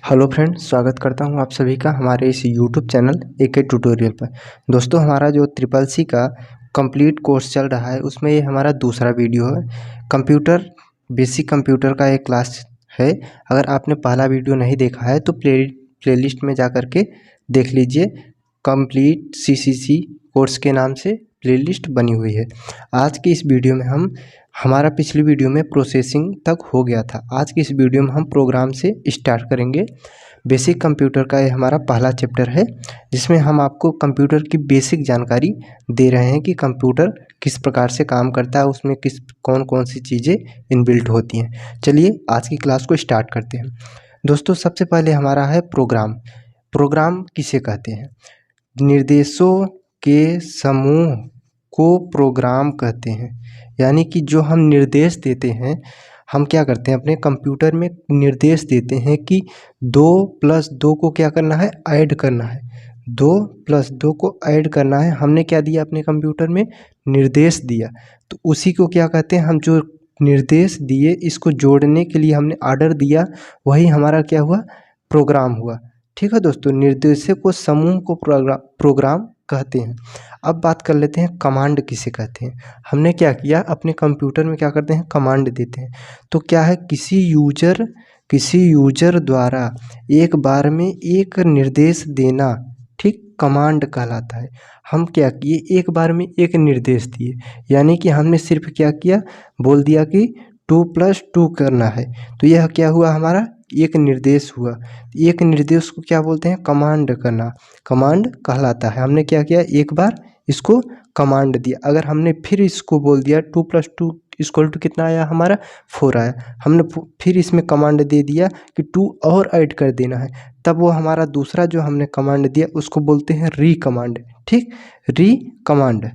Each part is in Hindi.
हेलो फ्रेंड्स, स्वागत करता हूं आप सभी का हमारे इस यूट्यूब चैनल एके ट्यूटोरियल पर। दोस्तों, हमारा जो ट्रिपल सी का कंप्लीट कोर्स चल रहा है उसमें ये हमारा दूसरा वीडियो है। कंप्यूटर बेसिक कंप्यूटर का एक क्लास है। अगर आपने पहला वीडियो नहीं देखा है तो प्लेलिस्ट में जा कर के देख लीजिए। कंप्लीट सीसीसी कोर्स के नाम से प्लेलिस्ट बनी हुई है। आज की इस वीडियो में हमारा पिछली वीडियो में प्रोसेसिंग तक हो गया था। आज की इस वीडियो में हम प्रोग्राम से स्टार्ट करेंगे। बेसिक कंप्यूटर का ये हमारा पहला चैप्टर है, जिसमें हम आपको कंप्यूटर की बेसिक जानकारी दे रहे हैं कि कंप्यूटर किस प्रकार से काम करता है, उसमें कौन कौन सी चीज़ें इनबिल्ट होती हैं। चलिए आज की क्लास को स्टार्ट करते हैं। दोस्तों, सबसे पहले हमारा है प्रोग्राम। प्रोग्राम किसे कहते हैं? निर्देशों के समूह को प्रोग्राम कहते हैं। यानी कि जो हम निर्देश देते हैं, हम क्या करते हैं अपने कंप्यूटर में निर्देश देते हैं कि 2+2 को क्या करना है, ऐड करना है। 2+2 को ऐड करना है। हमने क्या दिया अपने कंप्यूटर में? निर्देश दिया। तो उसी को क्या कहते हैं, हम जो निर्देश दिए इसको जोड़ने के लिए हमने ऑर्डर दिया, वही हमारा क्या हुआ? प्रोग्राम हुआ। ठीक है दोस्तों, निर्देशों को समूह को प्रोग्राम कहते हैं। अब बात कर लेते हैं कमांड किसे कहते हैं। हमने क्या किया अपने कंप्यूटर में, क्या करते हैं, कमांड देते हैं। तो क्या है, किसी यूजर द्वारा एक बार में एक निर्देश देना, ठीक, कमांड कहलाता है। हम क्या किए, एक बार में एक निर्देश दिए। यानी कि हमने सिर्फ क्या किया, बोल दिया कि 2+2 करना है। तो यह क्या हुआ, हमारा एक निर्देश हुआ। एक निर्देश को क्या बोलते हैं? कमांड करना, कमांड कहलाता है। हमने क्या किया, एक बार इसको कमांड दिया। अगर हमने फिर इसको बोल दिया 2+2 इक्वल टू कितना आया, हमारा 4 आया। हमने फिर इसमें कमांड दे दिया कि 2 और ऐड कर देना है, तब वो हमारा दूसरा जो हमने कमांड दिया उसको बोलते हैं री कमांड। ठीक, री कमांड।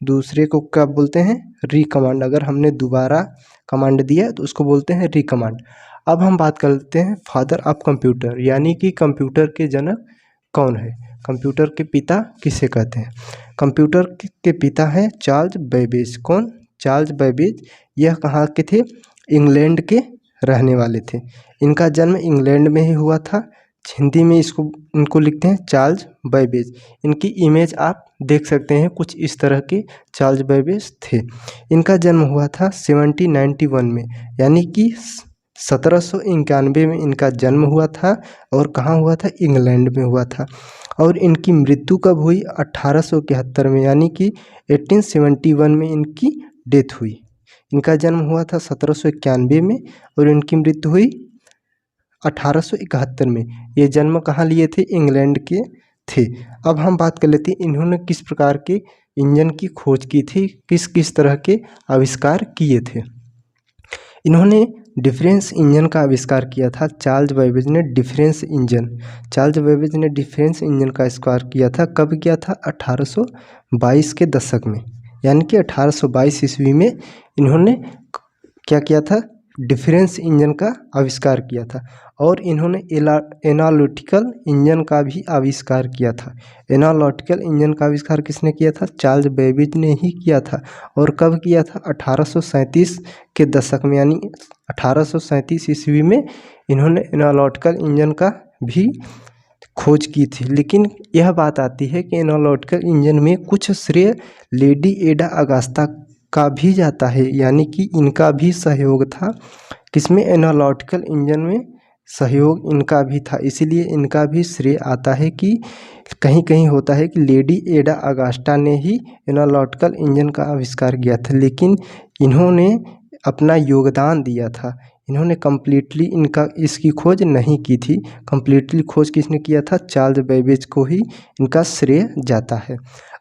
दूसरे को क्या बोलते हैं? री कमांड। अगर हमने दोबारा कमांड दिया तो उसको बोलते हैं री कमांड। अब हम बात करते हैं फादर ऑफ कंप्यूटर, यानी कि कंप्यूटर के जनक कौन है? कंप्यूटर के पिता किसे कहते हैं? कंप्यूटर के पिता हैं चार्ल्स बेबेज। कौन? Charles Babbage. यह कहाँ के थे? इंग्लैंड के रहने वाले थे। इनका जन्म इंग्लैंड में ही हुआ था। हिंदी में इनको लिखते हैं चार्ल्स बेबेज। इनकी इमेज आप देख सकते हैं, कुछ इस तरह के चार्ल्स बेबेज थे। इनका जन्म हुआ था 1791 में, यानी कि 1791 में इनका जन्म हुआ था। और कहाँ हुआ था? इंग्लैंड में हुआ था। और इनकी मृत्यु कब हुई? 1871 में, यानी कि 1871 में इनकी डेथ हुई। इनका जन्म हुआ था 1791 में और इनकी मृत्यु हुई 1871 में। ये जन्म कहाँ लिए थे? इंग्लैंड के थे। अब हम बात कर लेते हैं इन्होंने किस प्रकार के इंजन की खोज की थी, किस किस तरह के आविष्कार किए थे। इन्होंने डिफरेंस इंजन का आविष्कार किया था। चार्ल्स बेबेज ने डिफरेंस इंजन का आविष्कार किया था। कब किया था? 1822 के दशक में, यानी कि 1822 ईस्वी में इन्होंने क्या किया था? डिफरेंस इंजन का आविष्कार किया था। और इन्होंने एनालिटिकल इंजन का भी आविष्कार किया था। एनालिटिकल इंजन का आविष्कार किसने किया था? चार्ल्स बेबेज ने ही किया था। और कब किया था? 1837 के दशक में, यानी 1837 ईस्वी में इन्होंने एनालिटिकल इंजन का भी खोज की थी। लेकिन यह बात आती है कि एनालिटिकल इंजन में कुछ श्रेय लेडी एडा अगस्ता का भी जाता है, यानी कि इनका भी सहयोग था। किसमें? एनालिटिकल इंजन में सहयोग इनका भी था। इसीलिए इनका भी श्रेय आता है कि कहीं कहीं होता है कि लेडी एडा अगस्ता ने ही एनालिटिकल इंजन का आविष्कार किया था, लेकिन इन्होंने अपना योगदान दिया था। इन्होंने कम्प्लीटली इसकी खोज नहीं की थी। कम्प्लीटली खोज किसने किया था? चार्ल्स बेबेज को ही इनका श्रेय जाता है।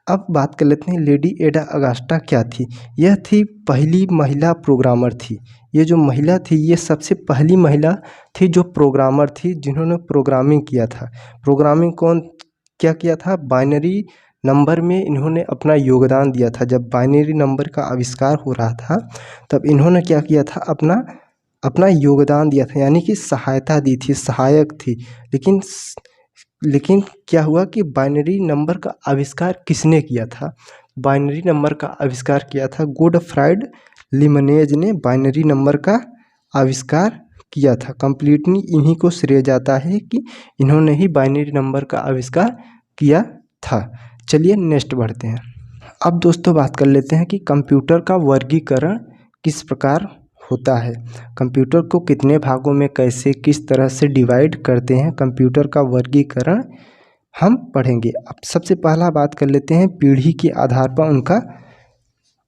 अब बात कर लेते हैं लेडी एडा अगस्ता क्या थी। यह थी पहली महिला प्रोग्रामर थी। ये जो महिला थी, ये सबसे पहली महिला थी जो प्रोग्रामर थी, जिन्होंने प्रोग्रामिंग किया था। प्रोग्रामिंग क्या किया था? बाइनरी नंबर में इन्होंने अपना योगदान दिया था। जब बाइनरी नंबर का आविष्कार हो रहा था तब इन्होंने क्या किया था? अपना योगदान दिया था, यानी कि सहायता दी थी, सहायक थी। लेकिन क्या हुआ कि बाइनरी नंबर का आविष्कार किसने किया था? बाइनरी नंबर का आविष्कार किया था गोडफ्राइड लीबनिज ने। बाइनरी नंबर का आविष्कार किया था। कंप्लीटली इन्हीं को श्रेय जाता है कि इन्होंने ही बाइनरी नंबर का आविष्कार किया था। चलिए नेक्स्ट बढ़ते हैं। अब दोस्तों बात कर लेते हैं कि कंप्यूटर का वर्गीकरण किस प्रकार होता है, कंप्यूटर को कितने भागों में कैसे किस तरह से डिवाइड करते हैं, कंप्यूटर का वर्गीकरण हम पढ़ेंगे। अब सबसे पहला बात कर लेते हैं पीढ़ी के आधार पर उनका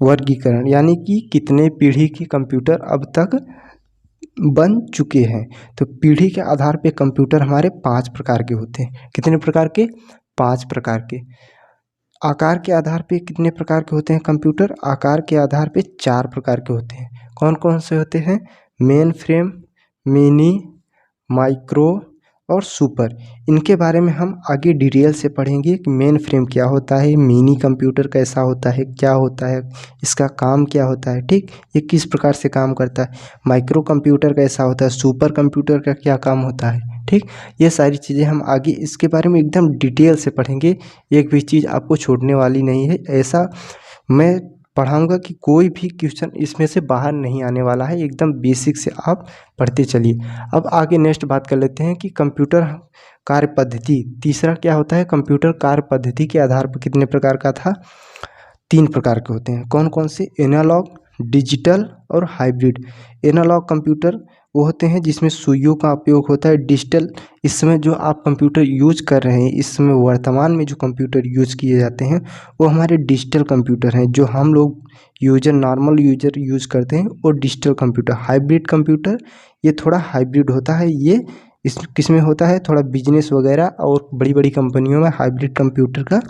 वर्गीकरण, यानी कि कितने पीढ़ी के कंप्यूटर अब तक बन चुके हैं। तो पीढ़ी के आधार पे कंप्यूटर हमारे 5 प्रकार के होते हैं। कितने प्रकार के? 5 प्रकार के। आकार के आधार पे कितने प्रकार के होते हैं कंप्यूटर? आकार के आधार पे 4 प्रकार के होते हैं। कौन कौन से होते हैं? मेन फ्रेम, मिनी, माइक्रो और सुपर। इनके बारे में हम आगे डिटेल से पढ़ेंगे कि मेन फ्रेम क्या होता है, मिनी कंप्यूटर कैसा होता है, क्या होता है, इसका काम क्या होता है, ठीक, ये किस प्रकार से काम करता है, माइक्रो कंप्यूटर कैसा होता है, सुपर कंप्यूटर का क्या काम होता है, ठीक। ये सारी चीज़ें हम आगे इसके बारे में एकदम डिटेल से पढ़ेंगे। एक भी चीज़ आपको छोड़ने वाली नहीं है। ऐसा मैं पढ़ाऊंगा कि कोई भी क्वेश्चन इसमें से बाहर नहीं आने वाला है। एकदम बेसिक से आप पढ़ते चलिए। अब आगे नेक्स्ट बात कर लेते हैं कि कंप्यूटर कार्य पद्धति। तीसरा क्या होता है? कंप्यूटर कार्य पद्धति के आधार पर कितने प्रकार का था? 3 प्रकार के होते हैं। कौन कौन से? एनालॉग, डिजिटल और हाइब्रिड। एनालॉग कंप्यूटर वो होते हैं जिसमें सुइयों का उपयोग होता है। डिजिटल, इस समय जो आप कंप्यूटर यूज कर रहे हैं, इस समय वर्तमान में जो कंप्यूटर यूज किए जाते हैं वो हमारे डिजिटल कंप्यूटर हैं, जो हम लोग यूजर, नॉर्मल यूजर यूज करते हैं, और डिजिटल कंप्यूटर। हाइब्रिड कंप्यूटर ये थोड़ा हाइब्रिड होता है। ये इस किस में होता है? थोड़ा बिजनेस वगैरह और बड़ी बड़ी कंपनियों में हाइब्रिड कंप्यूटर का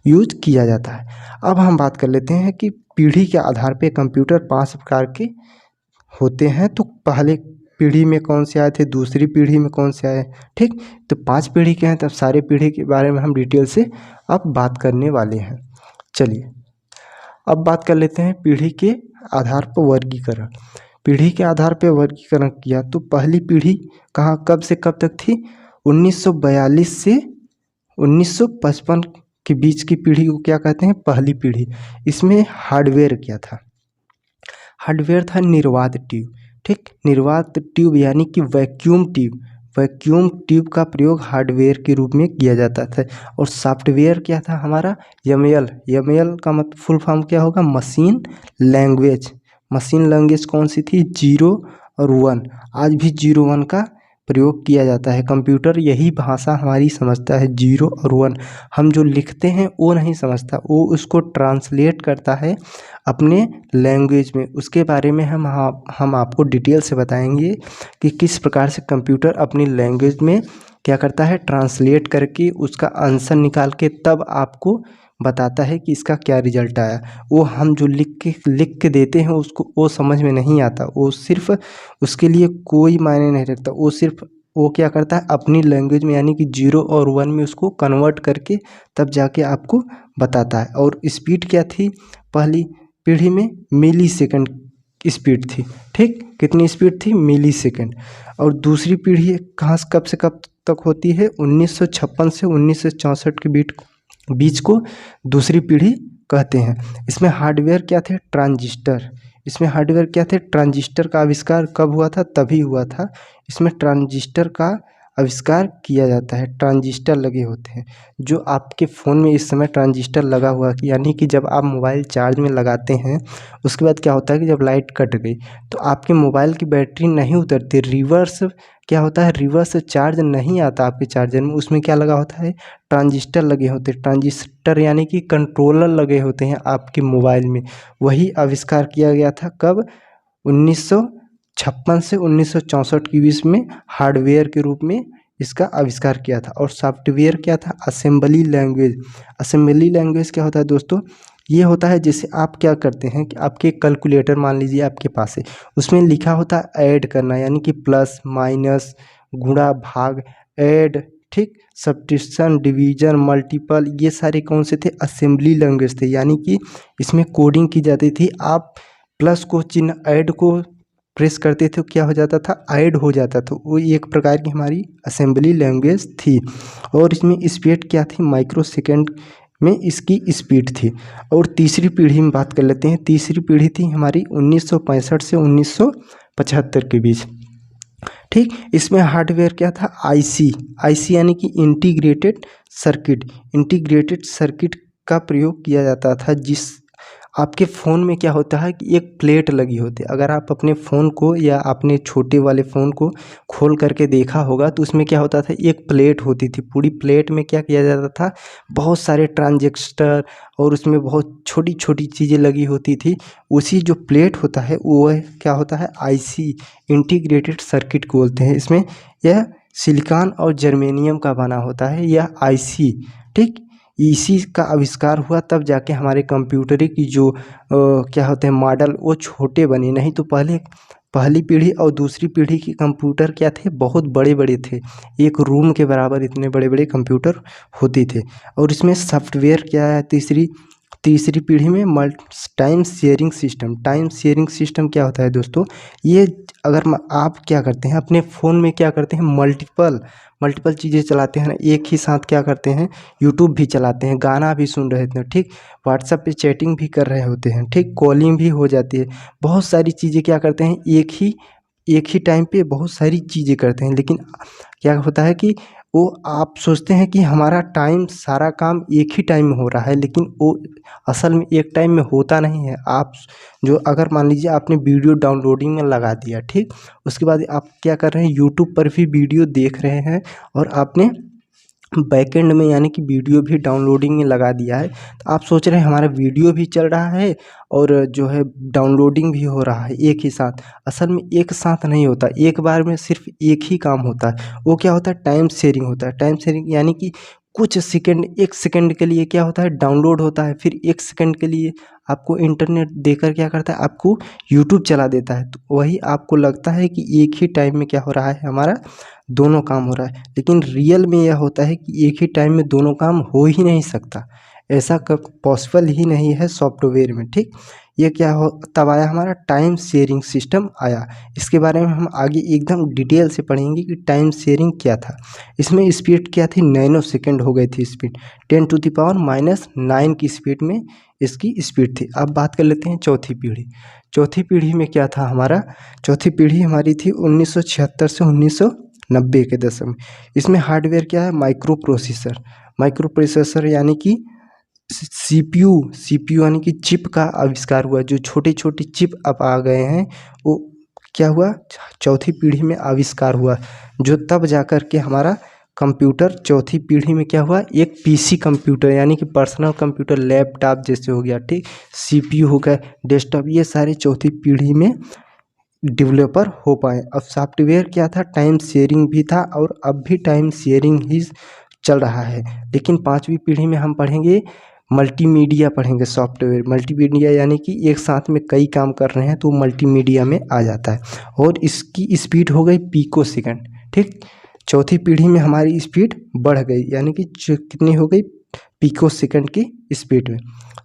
यूज किया जाता है। अब हम बात कर लेते हैं कि पीढ़ी के आधार पे कंप्यूटर 5 प्रकार के होते हैं। तो पहले पीढ़ी में कौन से आए थे, दूसरी पीढ़ी में कौन से आए, ठीक। तो 5 पीढ़ी के हैं, तब सारे पीढ़ी के बारे में हम डिटेल से अब बात करने वाले हैं। चलिए अब बात कर लेते हैं पीढ़ी के आधार पर वर्गीकरण। पीढ़ी के आधार पर वर्गीकरण किया तो पहली पीढ़ी कहाँ, कब से कब तक थी? 1942 से 1955 के बीच की पीढ़ी को क्या कहते हैं? पहली पीढ़ी। इसमें हार्डवेयर क्या था? हार्डवेयर था निर्वात ट्यूब, ठीक। निर्वात ट्यूब यानी कि वैक्यूम ट्यूब। वैक्यूम ट्यूब का प्रयोग हार्डवेयर के रूप में किया जाता था। और सॉफ्टवेयर क्या था हमारा? एमएल। एमएल का मतलब फुल फॉर्म क्या होगा? Machine language. मशीन लैंग्वेज कौन सी थी? 0 और 1। आज भी 0 1 का प्रयोग किया जाता है। कंप्यूटर यही भाषा हमारी समझता है, 0 और 1। हम जो लिखते हैं वो नहीं समझता, वो उसको ट्रांसलेट करता है अपने लैंग्वेज में। उसके बारे में हम आपको डिटेल से बताएंगे कि किस प्रकार से कंप्यूटर अपनी लैंग्वेज में क्या करता है, ट्रांसलेट करके उसका आंसर निकाल के तब आपको बताता है कि इसका क्या रिजल्ट आया। वो हम जो लिख के देते हैं उसको वो समझ में नहीं आता। वो सिर्फ उसके लिए कोई मायने नहीं रखता। वो सिर्फ वो क्या करता है अपनी लैंग्वेज में, यानी कि 0 और 1 में उसको कन्वर्ट करके तब जाके आपको बताता है। और स्पीड क्या थी पहली पीढ़ी में? मिली सेकेंड स्पीड थी, ठीक। कितनी स्पीड थी? मिली सेकेंड। और दूसरी पीढ़ी कहाँ से कब तक होती है? 1956 से 1964 के बीच को दूसरी पीढ़ी कहते हैं। इसमें हार्डवेयर क्या थे? ट्रांजिस्टर। इसमें हार्डवेयर क्या थे? ट्रांजिस्टर का आविष्कार कब हुआ था? तभी हुआ था। इसमें ट्रांजिस्टर का आविष्कार किया जाता है। ट्रांजिस्टर लगे होते हैं, जो आपके फ़ोन में इस समय ट्रांजिस्टर लगा हुआ, यानी कि जब आप मोबाइल चार्ज में लगाते हैं उसके बाद क्या होता है कि जब लाइट कट गई तो आपके मोबाइल की बैटरी नहीं उतरती, रिवर्स क्या होता है, रिवर्स चार्ज नहीं आता आपके चार्जर में। उसमें क्या लगा होता है? ट्रांजिस्टर लगे होते हैं। ट्रांजिस्टर यानी कि कंट्रोलर लगे होते हैं आपके मोबाइल में। वही आविष्कार किया गया था कब? 1956 से 1964 के बीच में हार्डवेयर के रूप में इसका आविष्कार किया था। और सॉफ्टवेयर क्या था? Assembly language. असेंबली लैंग्वेज क्या होता है दोस्तों? ये होता है जैसे आप क्या करते हैं कि आपके कैलकुलेटर मान लीजिए आपके पास है, उसमें लिखा होता है ऐड करना, यानी कि प्लस माइनस, गुणा भाग, ऐड, ठीक। सब्ट्रैक्शन, डिवीजन, मल्टीपल, ये सारे कौन से थे? असेंबली लैंग्वेज थे। यानी कि इसमें कोडिंग की जाती थी। आप प्लस को चिन्ह ऐड को प्रेस करते थे, क्या हो जाता था? ऐड हो जाता था। वो एक प्रकार की हमारी असेंबली लैंग्वेज थी। और इसमें स्पीड क्या थी? माइक्रो सेकेंड में इसकी स्पीड थी। और तीसरी पीढ़ी में बात कर लेते हैं। तीसरी पीढ़ी थी हमारी 1965 से 1975 के बीच, ठीक। इसमें हार्डवेयर क्या था, आईसी यानी कि इंटीग्रेटेड सर्किट का प्रयोग किया जाता था। जिस आपके फ़ोन में क्या होता है कि एक प्लेट लगी होती है। अगर आप अपने फ़ोन को या अपने छोटे वाले फ़ोन को खोल करके देखा होगा तो उसमें क्या होता था, एक प्लेट होती थी। पूरी प्लेट में क्या किया जाता था, बहुत सारे ट्रांजिस्टर और उसमें बहुत छोटी छोटी चीज़ें लगी होती थी। उसी जो प्लेट होता है वो क्या होता है, आईसी इंटीग्रेटेड सर्किट को बोलते हैं। इसमें यह सिलिकॉन और जर्मेनियम का बना होता है यह आईसी। ठीक। इसी का आविष्कार हुआ तब जाके हमारे कंप्यूटर की जो क्या होते हैं मॉडल वो छोटे बने। नहीं तो पहले पहली पीढ़ी और दूसरी पीढ़ी के कंप्यूटर क्या थे, बहुत बड़े बड़े थे। एक रूम के बराबर इतने बड़े बड़े कंप्यूटर होते थे। और इसमें सॉफ्टवेयर क्या है, तीसरी पीढ़ी में टाइम शेयरिंग सिस्टम क्या होता है दोस्तों, ये अगर आप क्या करते हैं अपने फ़ोन में, क्या करते हैं मल्टीपल चीज़ें चलाते हैं ना, एक ही साथ क्या करते हैं, यूट्यूब भी चलाते हैं, गाना भी सुन रहे थे, ठीक, व्हाट्सएप पे चैटिंग भी कर रहे होते हैं, ठीक, कॉलिंग भी हो जाती है, बहुत सारी चीज़ें क्या करते हैं, एक ही टाइम पे बहुत सारी चीज़ें करते हैं। लेकिन क्या होता है कि वो आप सोचते हैं कि हमारा टाइम सारा काम एक ही टाइम में हो रहा है, लेकिन वो असल में एक टाइम में होता नहीं है। आप जो अगर मान लीजिए आपने वीडियो डाउनलोडिंग में लगा दिया, ठीक, उसके बाद आप क्या कर रहे हैं, यूट्यूब पर भी वीडियो देख रहे हैं और आपने बैकएंड में यानी कि वीडियो भी डाउनलोडिंग में लगा दिया है, तो आप सोच रहे हैं हमारा वीडियो भी चल रहा है और जो है डाउनलोडिंग भी हो रहा है एक ही साथ। असल में एक साथ नहीं होता, एक बार में सिर्फ एक ही काम होता है। वो क्या होता है, टाइम शेयरिंग होता है। टाइम शेयरिंग यानी कि कुछ सेकंड, एक सेकंड के लिए क्या होता है, डाउनलोड होता है, फिर एक सेकंड के लिए आपको इंटरनेट देकर क्या करता है, आपको यूट्यूब चला देता है। तो वही आपको लगता है कि एक ही टाइम में क्या हो रहा है, हमारा दोनों काम हो रहा है। लेकिन रियल में यह होता है कि एक ही टाइम में दोनों काम हो ही नहीं सकता, ऐसा पॉसिबल ही नहीं है सॉफ्टवेयर में, ठीक। ये क्या हो तब आया, हमारा टाइम शेयरिंग सिस्टम आया। इसके बारे में हम आगे एकदम डिटेल से पढ़ेंगे कि टाइम शेयरिंग क्या था। इसमें स्पीड क्या थी, नैनो सेकेंड हो गई थी स्पीड, 10⁻⁹ की स्पीड में इसकी स्पीड थी। अब बात कर लेते हैं चौथी पीढ़ी। चौथी पीढ़ी में क्या था हमारा, चौथी पीढ़ी हमारी थी 1976 से 1990 के दशक में। इसमें हार्डवेयर क्या है, माइक्रो प्रोसेसर यानी कि सीपीयू यानी कि चिप का आविष्कार हुआ। जो छोटे छोटे चिप अब आ गए हैं वो क्या हुआ, चौथी पीढ़ी में आविष्कार हुआ। जो तब जाकर के हमारा कंप्यूटर चौथी पीढ़ी में क्या हुआ, एक पीसी कंप्यूटर यानी कि पर्सनल कंप्यूटर, लैपटॉप जैसे हो गया, ठीक, सीपीयू हो गया, डेस्कटॉप, ये सारे चौथी पीढ़ी में डेवलपर हो पाए। अब सॉफ्टवेयर क्या था, टाइम शेयरिंग भी था और अब भी टाइम शेयरिंग ही चल रहा है। लेकिन पांचवी पीढ़ी में हम पढ़ेंगे मल्टीमीडिया, पढ़ेंगे सॉफ्टवेयर। मल्टीमीडिया यानी कि एक साथ में कई काम कर रहे हैं तो मल्टीमीडिया में आ जाता है। और इसकी स्पीड हो गई पिको सेकंड, ठीक। चौथी पीढ़ी में हमारी स्पीड बढ़ गई यानी कि कितनी हो गई, पिको सेकंड की स्पीड में।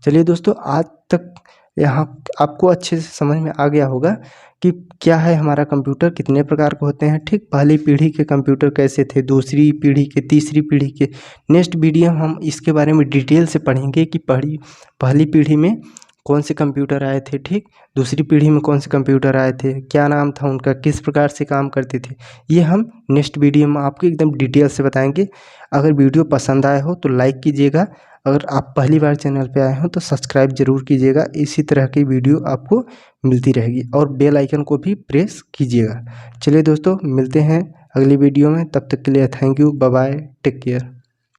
चलिए दोस्तों, आज तक यहाँ आपको अच्छे से समझ में आ गया होगा कि क्या है हमारा कंप्यूटर, कितने प्रकार के होते हैं, ठीक। पहली पीढ़ी के कंप्यूटर कैसे थे, दूसरी पीढ़ी के, तीसरी पीढ़ी के। नेक्स्ट वीडियो हम इसके बारे में डिटेल से पढ़ेंगे कि पहली पीढ़ी में कौन से कंप्यूटर आए थे, ठीक, दूसरी पीढ़ी में कौन से कंप्यूटर आए थे, क्या नाम था उनका, किस प्रकार से काम करते थे। ये हम नेक्स्ट वीडियो में आपको एकदम डिटेल से बताएंगे। अगर वीडियो पसंद आया हो तो लाइक कीजिएगा, अगर आप पहली बार चैनल पे आए हो तो सब्सक्राइब जरूर कीजिएगा। इसी तरह की वीडियो आपको मिलती रहेगी और बेल आइकन को भी प्रेस कीजिएगा। चलिए दोस्तों, मिलते हैं अगली वीडियो में, तब तक के लिए thank you, bye bye, take care.